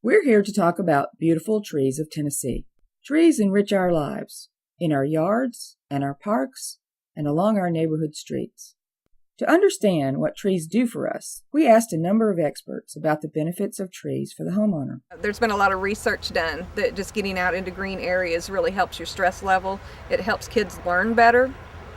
We're here to talk about beautiful trees of Tennessee. Trees enrich our lives, in our yards and our parks and along our neighborhood streets. To understand what trees do for us, we asked a number of experts about the benefits of trees for the homeowner. There's been a lot of research done that just getting out into green areas really helps your stress level. It helps kids learn better.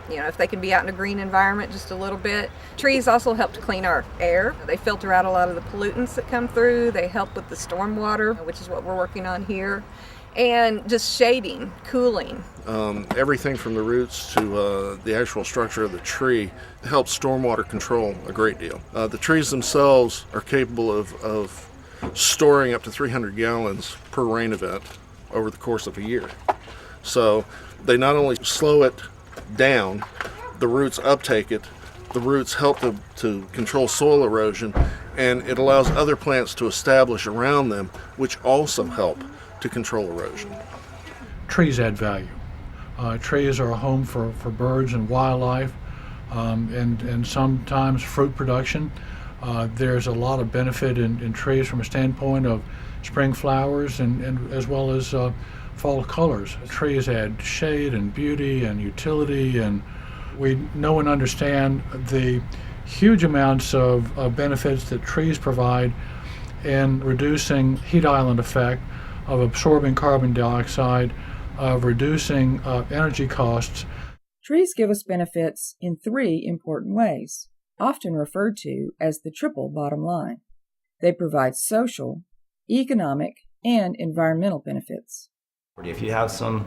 If they can be out in a green environment just a little bit. Trees also help to clean our air. They filter out a lot of the pollutants that come through. They help with the storm water, which is what we're working on here. And just shading, cooling. Everything from the roots to the actual structure of the tree helps stormwater control a great deal. The trees themselves are capable of storing up to 300 gallons per rain event over the course of a year. So they not only slow it down, the roots uptake it, the roots help to control soil erosion, and it allows other plants to establish around them, which also help to control erosion. Trees add value. Trees are a home for birds and wildlife, and sometimes fruit production. There's a lot of benefit in trees from a standpoint of spring flowers and as well as fall colors. Trees add shade and beauty and utility, and we know and understand the huge amounts of benefits that trees provide in reducing heat island effect, of absorbing carbon dioxide, of reducing energy costs. Trees give us benefits in three important ways, often referred to as the triple bottom line. They provide social, economic, and environmental benefits. If you have some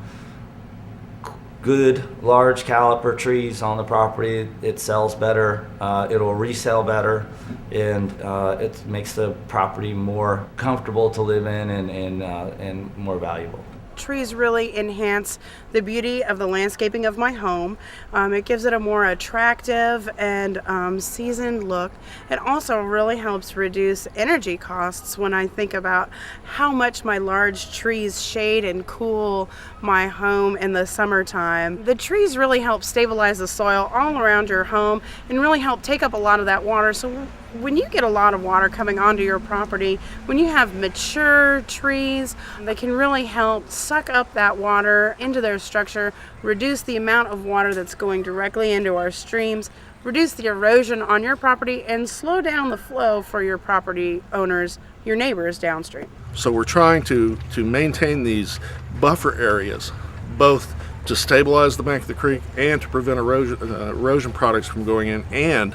good large caliper trees on the property, it sells better, it'll resell better, and it makes the property more comfortable to live in and more valuable. Trees really enhance the beauty of the landscaping of my home. It gives it a more attractive and seasoned look. It also really helps reduce energy costs when I think about how much my large trees shade and cool my home in the summertime. The trees really help stabilize the soil all around your home and really help take up a lot of that water. So when you get a lot of water coming onto your property, when you have mature trees, they can really help suck up that water into their structure, reduce the amount of water that's going directly into our streams, reduce the erosion on your property, and slow down the flow for your property owners, your neighbors downstream. So we're trying to maintain these buffer areas, both to stabilize the bank of the creek and to prevent erosion products from going in, and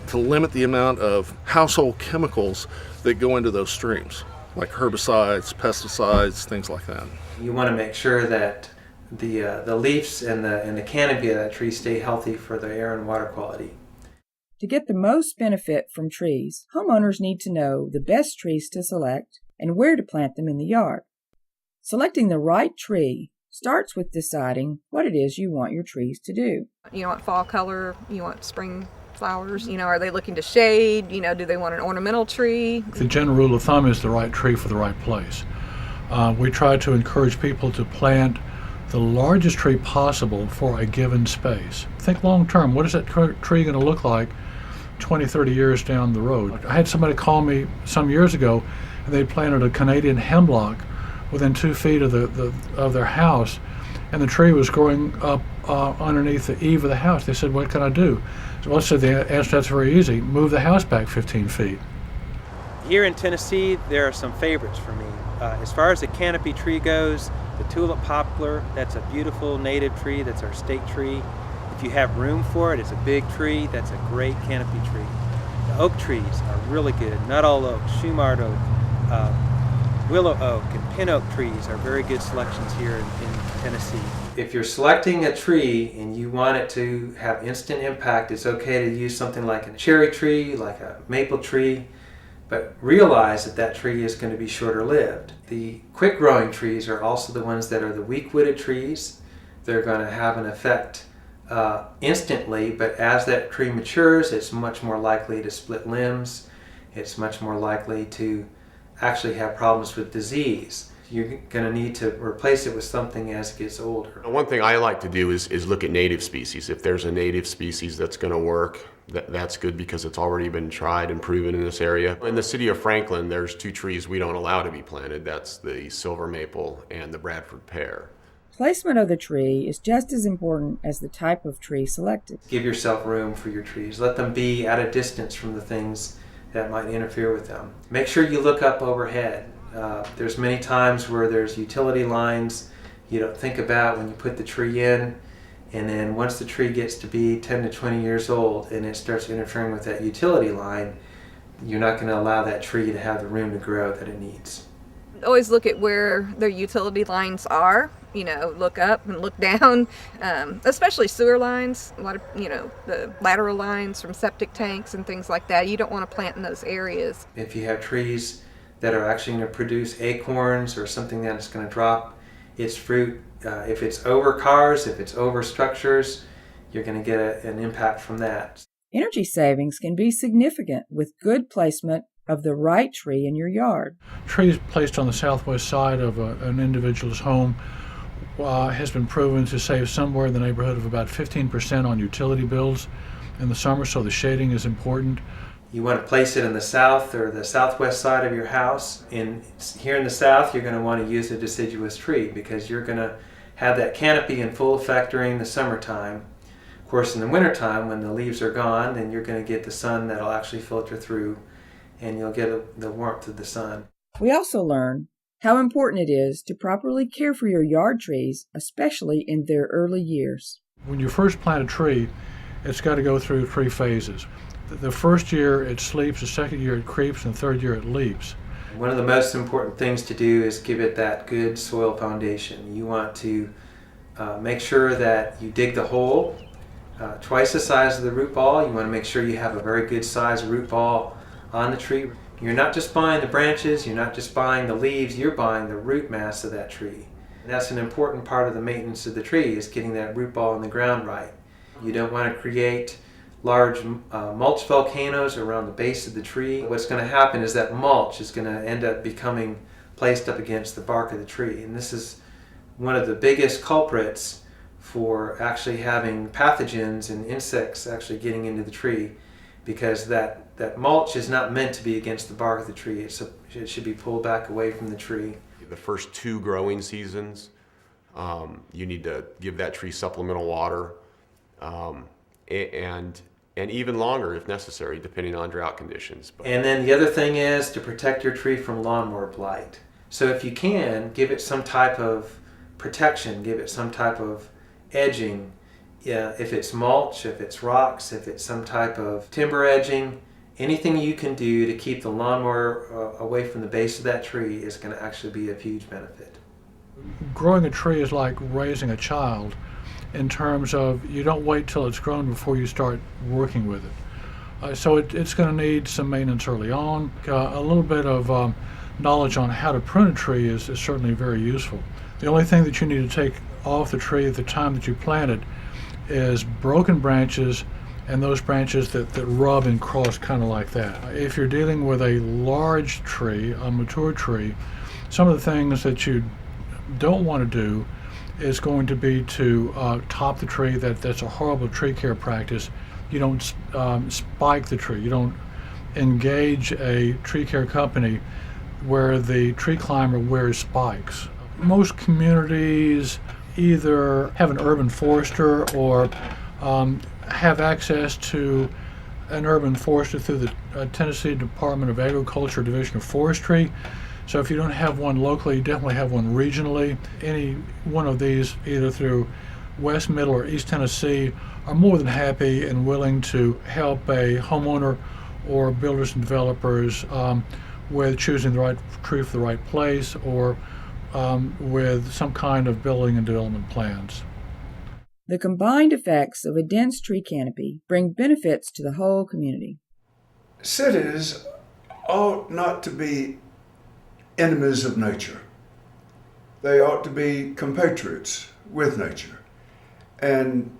to limit the amount of household chemicals that go into those streams, like herbicides, pesticides, things like that. You want to make sure that the leaves and the canopy of that tree stay healthy for the air and water quality. To get the most benefit from trees, homeowners need to know the best trees to select and where to plant them in the yard. Selecting the right tree starts with deciding what it is you want your trees to do. You want fall color, you want spring flowers, are they looking to shade, do they want an ornamental tree? The general rule of thumb is the right tree for the right place. We try to encourage people to plant the largest tree possible for a given space. Think long term, what is that tree going to look like 20, 30 years down the road? I had somebody call me some years ago, and they planted a Canadian hemlock within 2 feet of their house, and the tree was growing up underneath the eave of the house. They said, what can I do? So I said, the answer, that's very easy. Move the house back 15 feet. Here in Tennessee, there are some favorites for me. As far as the canopy tree goes, the tulip poplar, that's a beautiful native tree, that's our state tree. If you have room for it, it's a big tree, that's a great canopy tree. The oak trees are really good. Nuttall oak, Shumard oak, willow oak, and pin oak trees are very good selections here in Tennessee. If you're selecting a tree and you want it to have instant impact, it's okay to use something like a cherry tree, like a maple tree, but realize that that tree is going to be shorter lived. The quick growing trees are also the ones that are the weak-wooded trees. They're going to have an effect instantly, but as that tree matures, it's much more likely to split limbs. It's much more likely to actually have problems with disease. you're going to need to replace it with something as it gets older. One thing I like to do is look at native species. If there's a native species that's going to work, that's good because it's already been tried and proven in this area. In the city of Franklin, there's 2 trees we don't allow to be planted. That's the silver maple and the Bradford pear. Placement of the tree is just as important as the type of tree selected. Give yourself room for your trees. Let them be at a distance from the things that might interfere with them. Make sure you look up overhead. There's many times where there's utility lines you don't think about when you put the tree in, and then once the tree gets to be 10 to 20 years old and it starts interfering with that utility line, you're not going to allow that tree to have the room to grow that it needs. Always look at where their utility lines are. Look up and look down, especially sewer lines. A lot of, the lateral lines from septic tanks and things like that. You don't want to plant in those areas. If you have trees that are actually going to produce acorns or something that is going to drop its fruit, if it's over cars, if it's over structures, you're going to get an impact from that. Energy savings can be significant with good placement of the right tree in your yard. Trees placed on the southwest side of an individual's home has been proven to save somewhere in the neighborhood of about 15% on utility bills in the summer, so the shading is important. You want to place it in the south or the southwest side of your house. Here in the south, you're going to want to use a deciduous tree because you're going to have that canopy in full effect during the summertime. Of course, in the wintertime, when the leaves are gone, then you're going to get the sun that'll actually filter through, and you'll get the warmth of the sun. We also learn how important it is to properly care for your yard trees, especially in their early years. When you first plant a tree, it's got to go through 3 phases. The first year it sleeps, the second year it creeps, and the third year it leaps. One of the most important things to do is give it that good soil foundation. You want to make sure that you dig the hole twice the size of the root ball. You want to make sure you have a very good size root ball on the tree. You're not just buying the branches, you're not just buying the leaves, you're buying the root mass of that tree. And that's an important part of the maintenance of the tree, is getting that root ball in the ground right. You don't want to create large mulch volcanoes around the base of the tree. What's going to happen is that mulch is going to end up becoming placed up against the bark of the tree. And this is one of the biggest culprits for actually having pathogens and insects actually getting into the tree, because that mulch is not meant to be against the bark of the tree. It should be pulled back away from the tree. The first 2 growing seasons, you need to give that tree supplemental water, and even longer if necessary, depending on drought conditions. And then the other thing is to protect your tree from lawnmower blight. So if you can, give it some type of protection, give it some type of edging. If it's mulch, if it's rocks, if it's some type of timber edging, anything you can do to keep the lawnmower away from the base of that tree is going to actually be a huge benefit. Growing a tree is like raising a child, in terms of you don't wait till it's grown before you start working with it. So it's going to need some maintenance early on. A little bit of knowledge on how to prune a tree is certainly very useful. The only thing that you need to take off the tree at the time that you plant it is broken branches and those branches that rub and cross kind of like that. If you're dealing with a large tree, a mature tree, some of the things that you don't want to do is going to be to top the tree. That's a horrible tree care practice. You don't spike the tree. You don't engage a tree care company where the tree climber wears spikes. Most communities either have an urban forester or have access to an urban forester through the Tennessee Department of Agriculture Division of Forestry. So if you don't have one locally, you definitely have one regionally. Any one of these, either through West, Middle, or East Tennessee, are more than happy and willing to help a homeowner or builders and developers with choosing the right tree for the right place, or with some kind of building and development plans. The combined effects of a dense tree canopy bring benefits to the whole community. Cities ought not to be enemies of nature. They ought to be compatriots with nature. And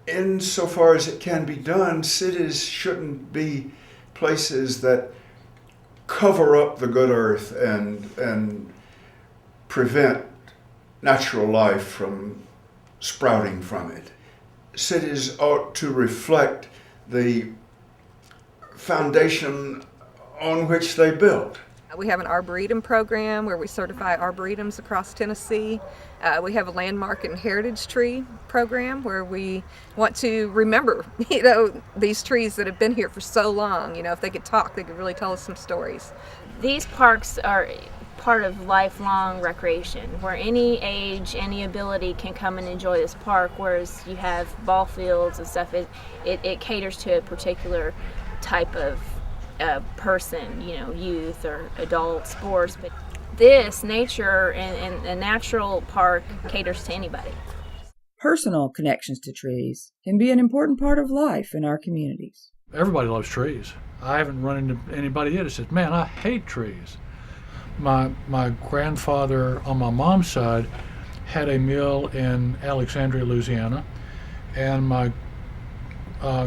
insofar as it can be done, cities shouldn't be places that cover up the good earth and prevent natural life from sprouting from it. Cities ought to reflect the foundation on which they built. We have an Arboretum program where we certify Arboretums across Tennessee. We have a Landmark and Heritage Tree program where we want to remember, these trees that have been here for so long. If they could talk, they could really tell us some stories. These parks are part of lifelong recreation, where any age, any ability can come and enjoy this park, whereas you have ball fields and stuff. It caters to a particular type of person, youth or adult sports. But this nature and a natural park caters to anybody. Personal connections to trees can be an important part of life in our communities. Everybody loves trees. I haven't run into anybody yet that says, man, I hate trees. My grandfather on my mom's side had a mill in Alexandria, Louisiana, and my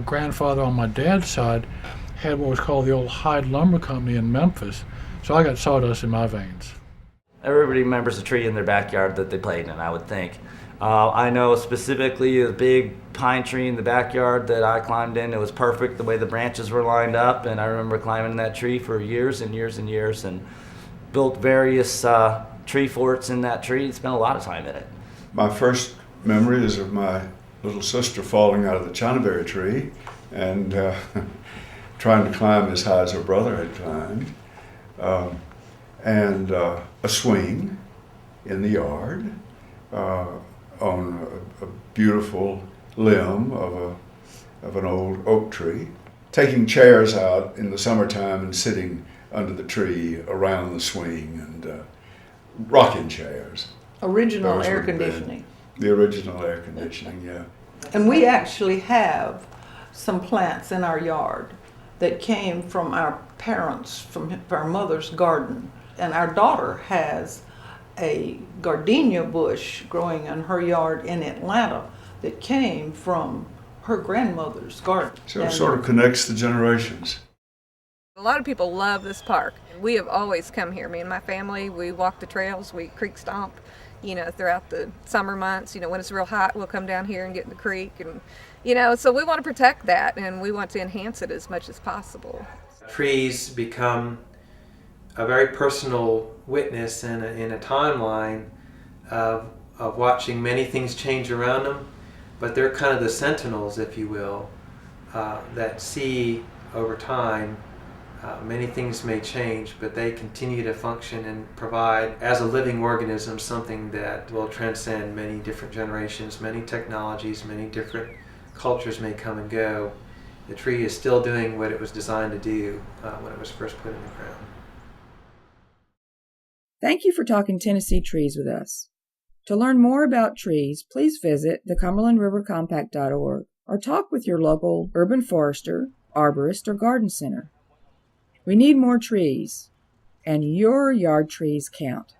grandfather on my dad's side had what was called the old Hyde Lumber Company in Memphis. So I got sawdust in my veins. Everybody remembers a tree in their backyard that they played in, I would think. I know specifically a big pine tree in the backyard that I climbed in. It was perfect the way the branches were lined up, and I remember climbing that tree for years and years and years and built various tree forts in that tree. Spent a lot of time in it. My first memory is of my little sister falling out of the chinaberry tree and trying to climb as high as her brother had climbed, and a swing in the yard on a beautiful limb of an old oak tree, taking chairs out in the summertime and sitting under the tree around the swing, and rocking chairs. Original Those air would have been conditioning. The original air conditioning, yeah. And we actually have some plants in our yard that came from our parents, from our mother's garden. And our daughter has a gardenia bush growing in her yard in Atlanta that came from her grandmother's garden. So it sort of connects the generations. A lot of people love this park. We have always come here. Me and my family, we walk the trails, we creek stomp, throughout the summer months. When it's real hot, we'll come down here and get in the creek. And, so we want to protect that, and we want to enhance it as much as possible. Trees become a very personal witness in a timeline of watching many things change around them, but they're kind of the sentinels, if you will, that see over time. Many things may change, but they continue to function and provide, as a living organism, something that will transcend many different generations, many technologies, many different cultures may come and go. The tree is still doing what it was designed to do when it was first put in the ground. Thank you for talking Tennessee trees with us. To learn more about trees, please visit the CumberlandRiverCompact.org or talk with your local urban forester, arborist, or garden center. We need more trees, and your yard trees count.